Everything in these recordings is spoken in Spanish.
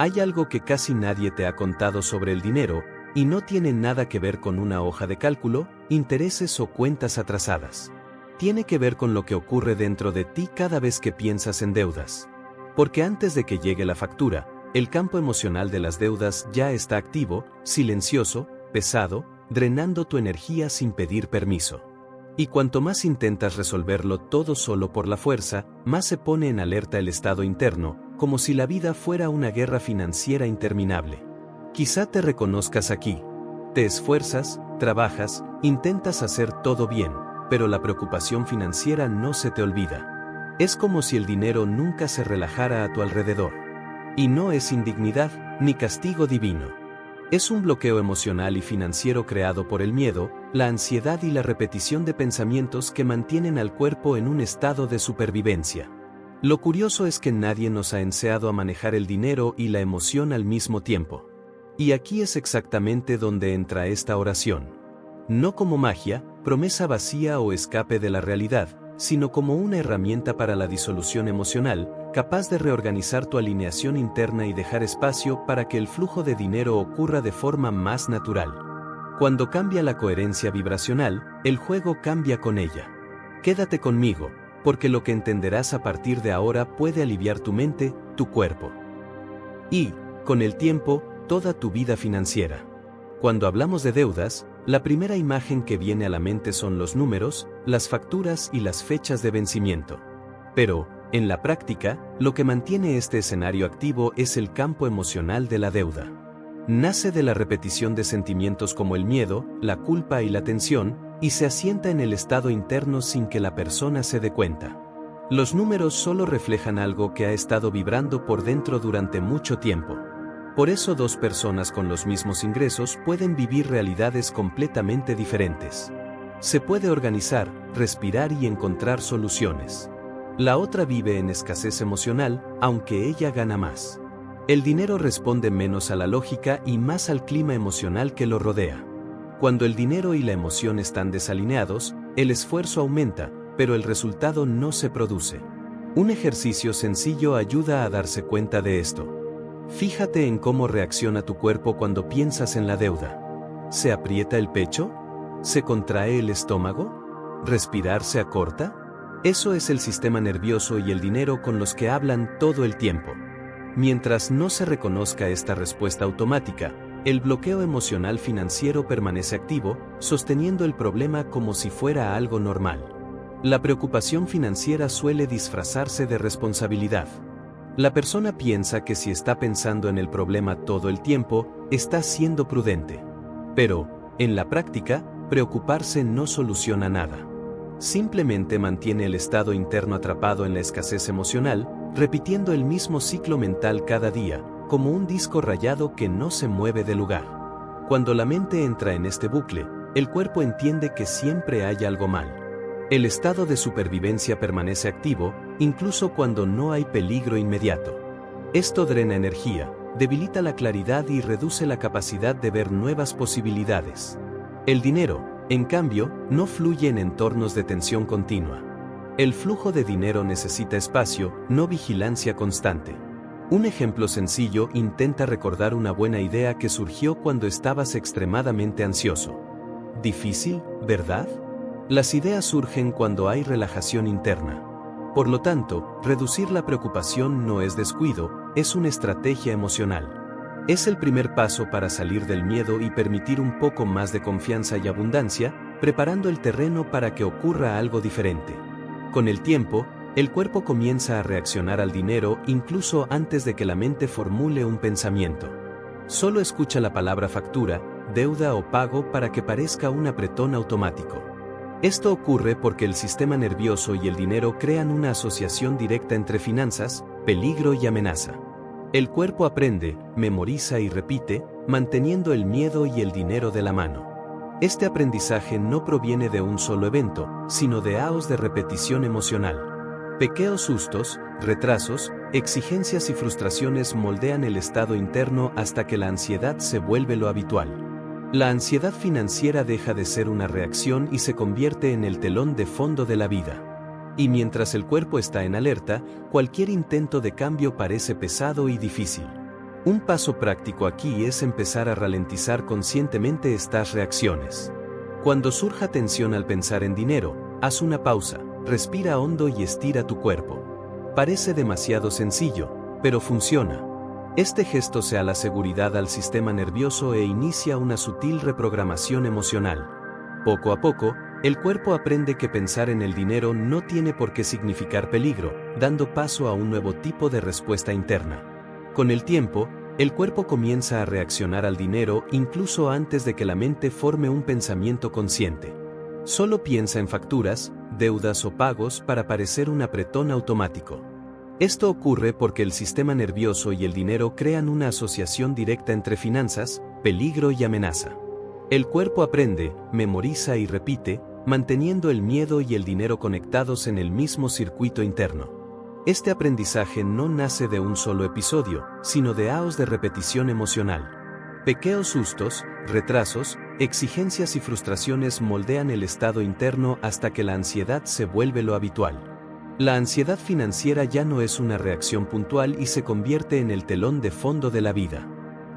Hay algo que casi nadie te ha contado sobre el dinero, y no tiene nada que ver con una hoja de cálculo, intereses o cuentas atrasadas. Tiene que ver con lo que ocurre dentro de ti cada vez que piensas en deudas. Porque antes de que llegue la factura, el campo emocional de las deudas ya está activo, silencioso, pesado, drenando tu energía sin pedir permiso. Y cuanto más intentas resolverlo todo solo por la fuerza, más se pone en alerta el estado interno, como si la vida fuera una guerra financiera interminable. Quizá te reconozcas aquí. Te esfuerzas, trabajas, intentas hacer todo bien, pero la preocupación financiera no se te olvida. Es como si el dinero nunca se relajara a tu alrededor. Y no es indignidad, ni castigo divino. Es un bloqueo emocional y financiero creado por el miedo, la ansiedad y la repetición de pensamientos que mantienen al cuerpo en un estado de supervivencia. Lo curioso es que nadie nos ha enseñado a manejar el dinero y la emoción al mismo tiempo. Y aquí es exactamente donde entra esta oración. No como magia, promesa vacía o escape de la realidad, sino como una herramienta para la disolución emocional, capaz de reorganizar tu alineación interna y dejar espacio para que el flujo de dinero ocurra de forma más natural. Cuando cambia la coherencia vibracional, el juego cambia con ella. Quédate conmigo, porque lo que entenderás a partir de ahora puede aliviar tu mente, tu cuerpo y, con el tiempo, toda tu vida financiera. Cuando hablamos de deudas, la primera imagen que viene a la mente son los números, las facturas y las fechas de vencimiento. Pero, en la práctica, lo que mantiene este escenario activo es el campo emocional de la deuda. Nace de la repetición de sentimientos como el miedo, la culpa y la tensión, y se asienta en el estado interno sin que la persona se dé cuenta. Los números solo reflejan algo que ha estado vibrando por dentro durante mucho tiempo. Por eso dos personas con los mismos ingresos pueden vivir realidades completamente diferentes. Se puede organizar, respirar y encontrar soluciones. La otra vive en escasez emocional, aunque ella gana más. El dinero responde menos a la lógica y más al clima emocional que lo rodea. Cuando el dinero y la emoción están desalineados, el esfuerzo aumenta, pero el resultado no se produce. Un ejercicio sencillo ayuda a darse cuenta de esto. Fíjate en cómo reacciona tu cuerpo cuando piensas en la deuda. ¿Se aprieta el pecho? ¿Se contrae el estómago? ¿Respirar se acorta? Eso es el sistema nervioso y el dinero con los que hablan todo el tiempo. Mientras no se reconozca esta respuesta automática, el bloqueo emocional financiero permanece activo, sosteniendo el problema como si fuera algo normal. La preocupación financiera suele disfrazarse de responsabilidad. La persona piensa que si está pensando en el problema todo el tiempo, está siendo prudente. Pero, en la práctica, preocuparse no soluciona nada. Simplemente mantiene el estado interno atrapado en la escasez emocional, repitiendo el mismo ciclo mental cada día, como un disco rayado que no se mueve de lugar. Cuando la mente entra en este bucle, el cuerpo entiende que siempre hay algo mal. El estado de supervivencia permanece activo, incluso cuando no hay peligro inmediato. Esto drena energía, debilita la claridad y reduce la capacidad de ver nuevas posibilidades. El dinero, en cambio, no fluye en entornos de tensión continua. El flujo de dinero necesita espacio, no vigilancia constante. Un ejemplo sencillo intenta recordar una buena idea que surgió cuando estabas extremadamente ansioso. Difícil, ¿verdad? Las ideas surgen cuando hay relajación interna. Por lo tanto, reducir la preocupación no es descuido, es una estrategia emocional. Es el primer paso para salir del miedo y permitir un poco más de confianza y abundancia, preparando el terreno para que ocurra algo diferente. Con el tiempo, el cuerpo comienza a reaccionar al dinero incluso antes de que la mente formule un pensamiento. Solo escucha la palabra factura, deuda o pago para que parezca un apretón automático. Esto ocurre porque el sistema nervioso y el dinero crean una asociación directa entre finanzas, peligro y amenaza. El cuerpo aprende, memoriza y repite, manteniendo el miedo y el dinero de la mano. Este aprendizaje no proviene de un solo evento, sino de años de repetición emocional. Pequeños sustos, retrasos, exigencias y frustraciones moldean el estado interno hasta que la ansiedad se vuelve lo habitual. La ansiedad financiera deja de ser una reacción y se convierte en el telón de fondo de la vida. Y mientras el cuerpo está en alerta, cualquier intento de cambio parece pesado y difícil. Un paso práctico aquí es empezar a ralentizar conscientemente estas reacciones. Cuando surja tensión al pensar en dinero, haz una pausa, respira hondo y estira tu cuerpo. Parece demasiado sencillo, pero funciona. Este gesto se da la seguridad al sistema nervioso e inicia una sutil reprogramación emocional. Poco a poco, el cuerpo aprende que pensar en el dinero no tiene por qué significar peligro, dando paso a un nuevo tipo de respuesta interna. Con el tiempo, el cuerpo comienza a reaccionar al dinero incluso antes de que la mente forme un pensamiento consciente. Solo piensa en facturas, deudas o pagos para parecer un apretón automático. Esto ocurre porque el sistema nervioso y el dinero crean una asociación directa entre finanzas, peligro y amenaza. El cuerpo aprende, memoriza y repite, manteniendo el miedo y el dinero conectados en el mismo circuito interno. Este aprendizaje no nace de un solo episodio, sino de años de repetición emocional. Pequeños sustos, retrasos, exigencias y frustraciones moldean el estado interno hasta que la ansiedad se vuelve lo habitual. La ansiedad financiera ya no es una reacción puntual y se convierte en el telón de fondo de la vida.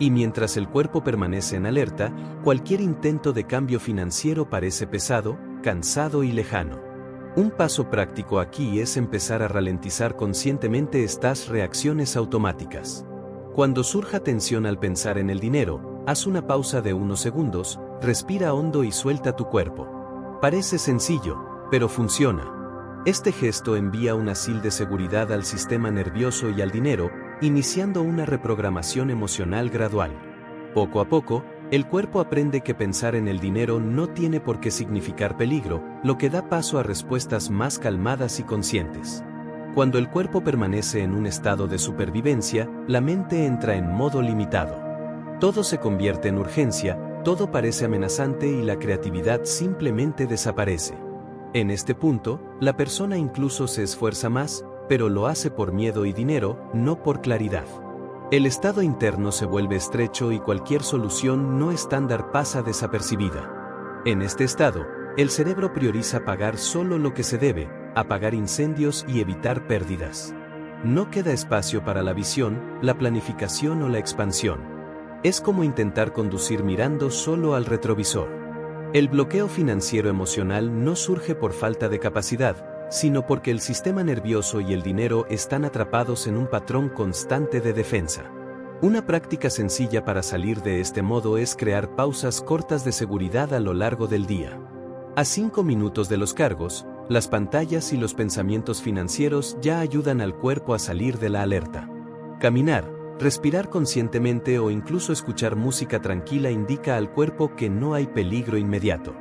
Y mientras el cuerpo permanece en alerta, cualquier intento de cambio financiero parece pesado, cansado y lejano. Un paso práctico aquí es empezar a ralentizar conscientemente estas reacciones automáticas. Cuando surja tensión al pensar en el dinero, haz una pausa de unos segundos, respira hondo y suelta tu cuerpo. Parece sencillo, pero funciona. Este gesto envía una señal de seguridad al sistema nervioso y al dinero, iniciando una reprogramación emocional gradual. Poco a poco, el cuerpo aprende que pensar en el dinero no tiene por qué significar peligro, lo que da paso a respuestas más calmadas y conscientes. Cuando el cuerpo permanece en un estado de supervivencia, la mente entra en modo limitado. Todo se convierte en urgencia, todo parece amenazante y la creatividad simplemente desaparece. En este punto, la persona incluso se esfuerza más, pero lo hace por miedo y dinero, no por claridad. El estado interno se vuelve estrecho y cualquier solución no estándar pasa desapercibida. En este estado, el cerebro prioriza pagar solo lo que se debe, apagar incendios y evitar pérdidas. No queda espacio para la visión, la planificación o la expansión. Es como intentar conducir mirando solo al retrovisor. El bloqueo financiero emocional no surge por falta de capacidad, sino porque el sistema nervioso y el dinero están atrapados en un patrón constante de defensa. Una práctica sencilla para salir de este modo es crear pausas cortas de seguridad a lo largo del día. A 5 minutos de los cargos, las pantallas y los pensamientos financieros ya ayudan al cuerpo a salir de la alerta. Caminar, respirar conscientemente o incluso escuchar música tranquila indica al cuerpo que no hay peligro inmediato.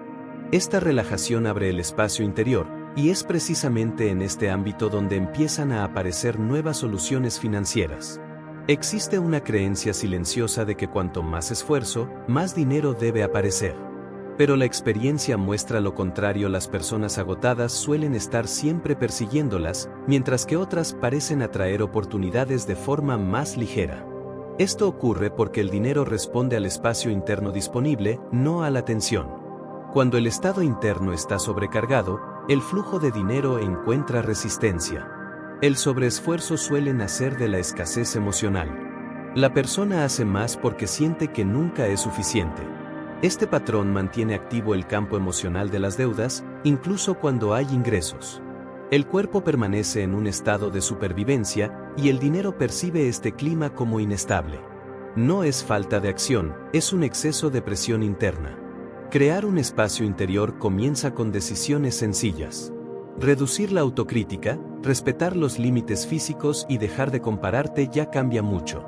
Esta relajación abre el espacio interior, y es precisamente en este ámbito donde empiezan a aparecer nuevas soluciones financieras. Existe una creencia silenciosa de que cuanto más esfuerzo, más dinero debe aparecer. Pero la experiencia muestra lo contrario. Las personas agotadas suelen estar siempre persiguiéndolas, mientras que otras parecen atraer oportunidades de forma más ligera. Esto ocurre porque el dinero responde al espacio interno disponible, no a la tensión. Cuando el estado interno está sobrecargado, el flujo de dinero encuentra resistencia. El sobreesfuerzo suele nacer de la escasez emocional. La persona hace más porque siente que nunca es suficiente. Este patrón mantiene activo el campo emocional de las deudas, incluso cuando hay ingresos. El cuerpo permanece en un estado de supervivencia, y el dinero percibe este clima como inestable. No es falta de acción, es un exceso de presión interna. Crear un espacio interior comienza con decisiones sencillas. Reducir la autocrítica, respetar los límites físicos y dejar de compararte ya cambia mucho.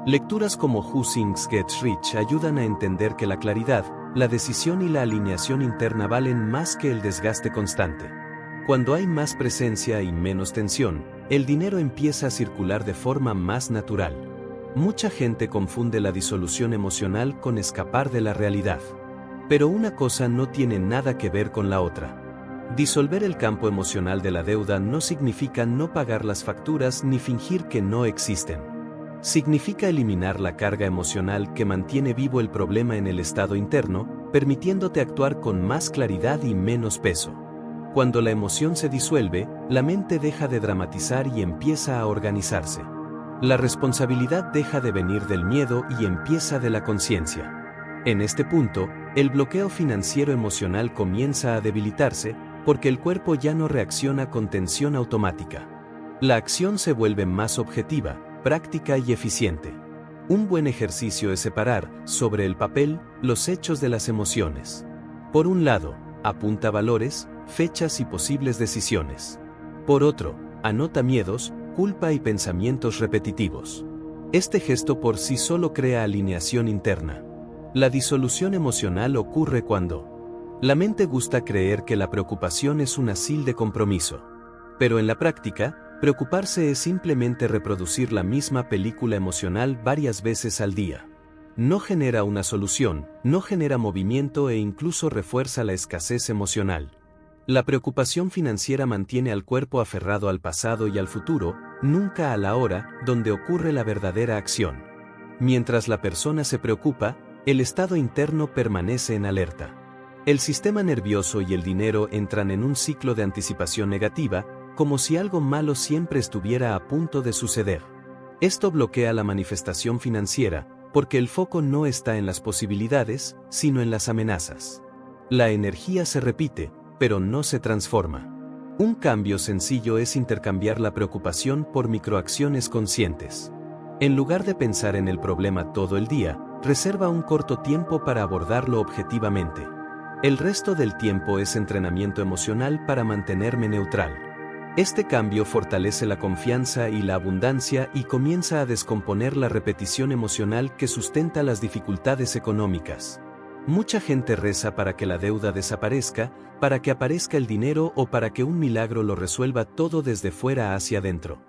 Lecturas como Who Thinks Gets Rich ayudan a entender que la claridad, la decisión y la alineación interna valen más que el desgaste constante. Cuando hay más presencia y menos tensión, el dinero empieza a circular de forma más natural. Mucha gente confunde la disolución emocional con escapar de la realidad. Pero una cosa no tiene nada que ver con la otra. Disolver el campo emocional de la deuda no significa no pagar las facturas ni fingir que no existen. Significa eliminar la carga emocional que mantiene vivo el problema en el estado interno, permitiéndote actuar con más claridad y menos peso. Cuando la emoción se disuelve, la mente deja de dramatizar y empieza a organizarse. La responsabilidad deja de venir del miedo y empieza de la conciencia. En este punto, el bloqueo financiero emocional comienza a debilitarse, porque el cuerpo ya no reacciona con tensión automática. La acción se vuelve más objetiva, práctica y eficiente. Un buen ejercicio es separar, sobre el papel, los hechos de las emociones. Por un lado, apunta valores, fechas y posibles decisiones. Por otro, anota miedos, culpa y pensamientos repetitivos. Este gesto por sí solo crea alineación interna. La disolución emocional ocurre cuando la mente gusta creer que la preocupación es un asil de compromiso. Pero en la práctica, preocuparse es simplemente reproducir la misma película emocional varias veces al día. No genera una solución, no genera movimiento e incluso refuerza la escasez emocional. La preocupación financiera mantiene al cuerpo aferrado al pasado y al futuro, nunca a la hora, donde ocurre la verdadera acción. Mientras la persona se preocupa, el estado interno permanece en alerta. El sistema nervioso y el dinero entran en un ciclo de anticipación negativa, como si algo malo siempre estuviera a punto de suceder. Esto bloquea la manifestación financiera, porque el foco no está en las posibilidades, sino en las amenazas. La energía se repite, pero no se transforma. Un cambio sencillo es intercambiar la preocupación por microacciones conscientes. En lugar de pensar en el problema todo el día, reserva un corto tiempo para abordarlo objetivamente. El resto del tiempo es entrenamiento emocional para mantenerme neutral. Este cambio fortalece la confianza y la abundancia y comienza a descomponer la repetición emocional que sustenta las dificultades económicas. Mucha gente reza para que la deuda desaparezca, para que aparezca el dinero o para que un milagro lo resuelva todo desde fuera hacia adentro.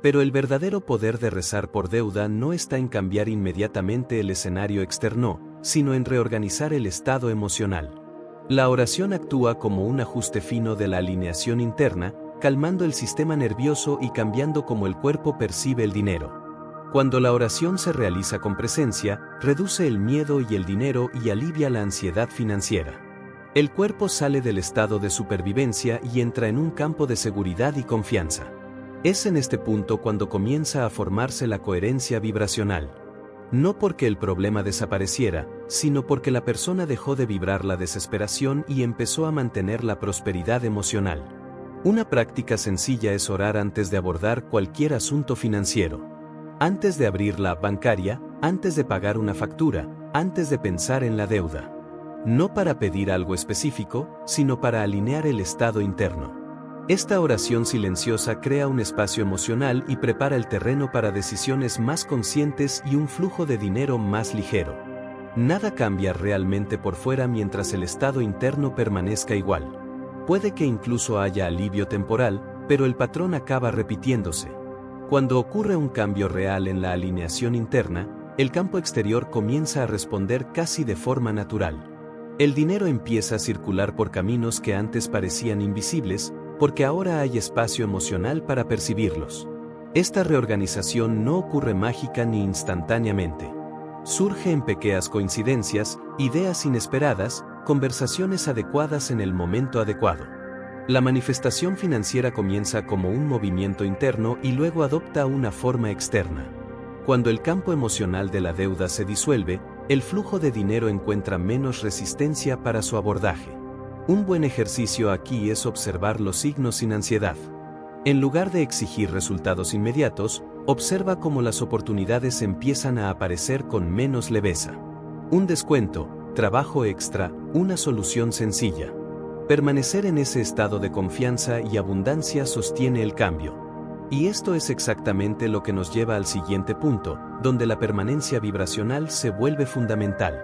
Pero el verdadero poder de rezar por deuda no está en cambiar inmediatamente el escenario externo, sino en reorganizar el estado emocional. La oración actúa como un ajuste fino de la alineación interna, calmando el sistema nervioso y cambiando cómo el cuerpo percibe el dinero. Cuando la oración se realiza con presencia, reduce el miedo y el dinero y alivia la ansiedad financiera. El cuerpo sale del estado de supervivencia y entra en un campo de seguridad y confianza. Es en este punto cuando comienza a formarse la coherencia vibracional. No porque el problema desapareciera, sino porque la persona dejó de vibrar la desesperación y empezó a mantener la prosperidad emocional. Una práctica sencilla es orar antes de abordar cualquier asunto financiero. Antes de abrir la bancaria, antes de pagar una factura, antes de pensar en la deuda. No para pedir algo específico, sino para alinear el estado interno. Esta oración silenciosa crea un espacio emocional y prepara el terreno para decisiones más conscientes y un flujo de dinero más ligero. Nada cambia realmente por fuera mientras el estado interno permanezca igual. Puede que incluso haya alivio temporal, pero el patrón acaba repitiéndose. Cuando ocurre un cambio real en la alineación interna, el campo exterior comienza a responder casi de forma natural. El dinero empieza a circular por caminos que antes parecían invisibles, porque ahora hay espacio emocional para percibirlos. Esta reorganización no ocurre mágica ni instantáneamente. Surge en pequeñas coincidencias, ideas inesperadas, conversaciones adecuadas en el momento adecuado. La manifestación financiera comienza como un movimiento interno y luego adopta una forma externa. Cuando el campo emocional de la deuda se disuelve, el flujo de dinero encuentra menos resistencia para su abordaje. Un buen ejercicio aquí es observar los signos sin ansiedad. En lugar de exigir resultados inmediatos, observa cómo las oportunidades empiezan a aparecer con menos leveza. Un descuento, trabajo extra, una solución sencilla. Permanecer en ese estado de confianza y abundancia sostiene el cambio. Y esto es exactamente lo que nos lleva al siguiente punto, donde la permanencia vibracional se vuelve fundamental.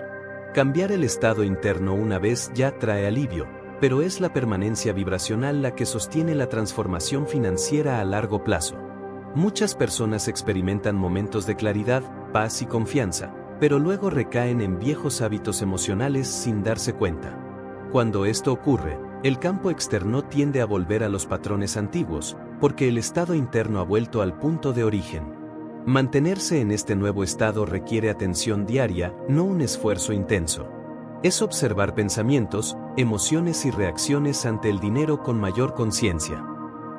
Cambiar el estado interno una vez ya trae alivio, pero es la permanencia vibracional la que sostiene la transformación financiera a largo plazo. Muchas personas experimentan momentos de claridad, paz y confianza, pero luego recaen en viejos hábitos emocionales sin darse cuenta. Cuando esto ocurre, el campo externo tiende a volver a los patrones antiguos, porque el estado interno ha vuelto al punto de origen. Mantenerse en este nuevo estado requiere atención diaria, no un esfuerzo intenso. Es observar pensamientos, emociones y reacciones ante el dinero con mayor conciencia.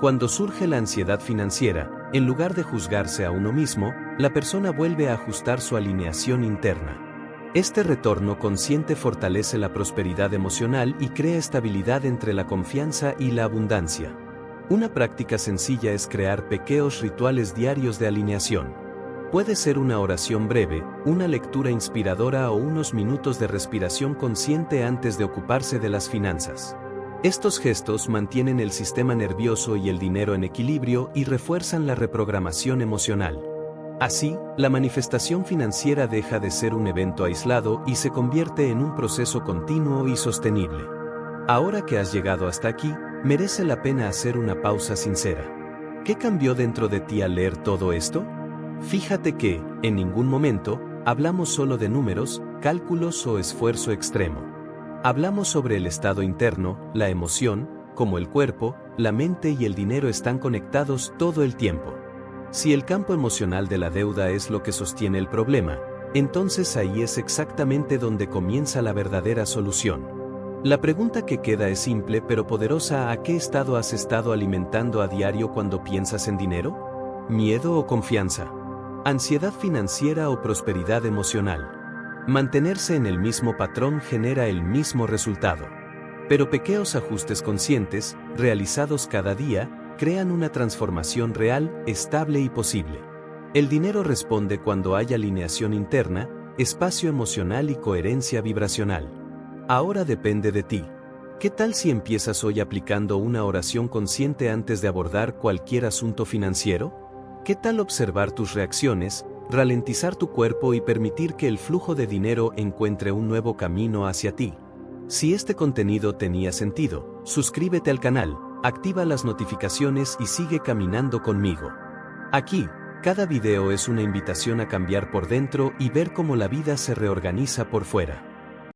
Cuando surge la ansiedad financiera, En lugar de juzgarse a uno mismo, la persona vuelve a ajustar su alineación interna. Este retorno consciente fortalece la prosperidad emocional y crea estabilidad entre la confianza y la abundancia. Una práctica sencilla es crear pequeños rituales diarios de alineación. Puede ser una oración breve, una lectura inspiradora o unos minutos de respiración consciente antes de ocuparse de las finanzas. Estos gestos mantienen el sistema nervioso y el dinero en equilibrio y refuerzan la reprogramación emocional. Así, la manifestación financiera deja de ser un evento aislado y se convierte en un proceso continuo y sostenible. Ahora que has llegado hasta aquí, merece la pena hacer una pausa sincera. ¿Qué cambió dentro de ti al leer todo esto? Fíjate que, en ningún momento, hablamos solo de números, cálculos o esfuerzo extremo. Hablamos sobre el estado interno, la emoción, cómo el cuerpo, la mente y el dinero están conectados todo el tiempo. Si el campo emocional de la deuda es lo que sostiene el problema, entonces ahí es exactamente donde comienza la verdadera solución. La pregunta que queda es simple pero poderosa: ¿a qué estado has estado alimentando a diario cuando piensas en dinero? ¿Miedo o confianza? ¿Ansiedad financiera o prosperidad emocional? Mantenerse en el mismo patrón genera el mismo resultado. Pero pequeños ajustes conscientes, realizados cada día, crean una transformación real, estable y posible. El dinero responde cuando hay alineación interna, espacio emocional y coherencia vibracional. Ahora depende de ti. ¿Qué tal si empiezas hoy aplicando una oración consciente antes de abordar cualquier asunto financiero? ¿Qué tal observar tus reacciones, ralentizar tu cuerpo y permitir que el flujo de dinero encuentre un nuevo camino hacia ti? Si este contenido tenía sentido, suscríbete al canal, activa las notificaciones y sigue caminando conmigo. Aquí, cada video es una invitación a cambiar por dentro y ver cómo la vida se reorganiza por fuera.